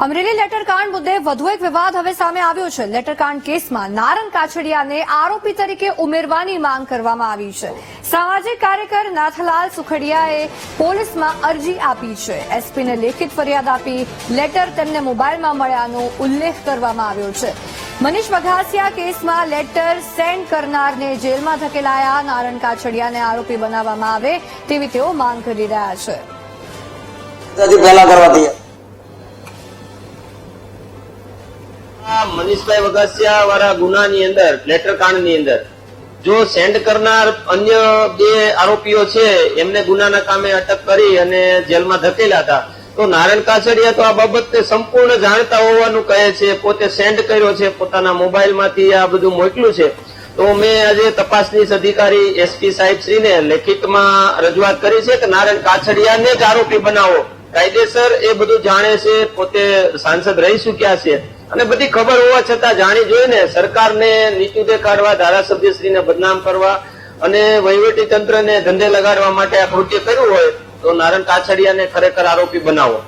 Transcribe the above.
અમરેલી લેટરકાંડ મુદ્દે વધુ એક વિવાદ હવે સામે આવ્યો છે। લેટરકાંડ કેસમાં નારણ કાછડિયાને આરોપી તરીકે ઉમેરવાની માંગ કરવામાં આવી છે। સામાજિક કાર્યકર નાથલાલ સુખડિયાએ પોલીસમાં અરજી આપી છે। એસપીને લેખિત ફરિયાદ આપી લેટર તેમને મોબાઈલમાં મળ્યાનો ઉલ્લેખ કરવામાં આવ્યો છે। મનીષ વઘાસિયા કેસમાં લેટર સેન્ડ કરનારને જેલમાં ધકેલાયા। નારણ કાછડિયાને આરોપી બનાવવામાં આવે તેવી તેઓ માંગ કરી રહ્યા છે। મનીષભાઈ વઘાસિયા વાળા ગુનાની અંદર લેટર કાંડની અંદર જો સેન્ડ કરનાર અન્ય બે આરોપીઓ છે એમને ગુનાના કામે અટક કરી અને જેલમાં ધકેલા હતા, તો નારણ કાછડિયા તો આ બાબતે સંપૂર્ણ જાણતા હોવાનું કહે છે। પોતે સેન્ડ કર્યો છે, પોતાના મોબાઈલમાંથી આ બધું મોકલ્યું છે। તો મેં આજે તપાસનીશ અધિકારી એસપી સાહેબ શ્રીને લેખિતમાં રજૂઆત કરી છે કે નારણ કાછડિયાને જ આરોપી બનાવો। કાયદેસર એ બધું જાણે છે, પોતે સાંસદ રહી ચુક્યા છે અને બધી ખબર હોવા છતાં જાણી જોઈને સરકારને નીચું દેખાડવા, ધારાસભ્યશ્રીને બદનામ કરવા અને વહીવટી તંત્રને ધંધે લગાડવા માટે આ કૃત્ય કર્યું હોય તો નારણ કાછડિયાને ખરેખર આરોપી બનાવો।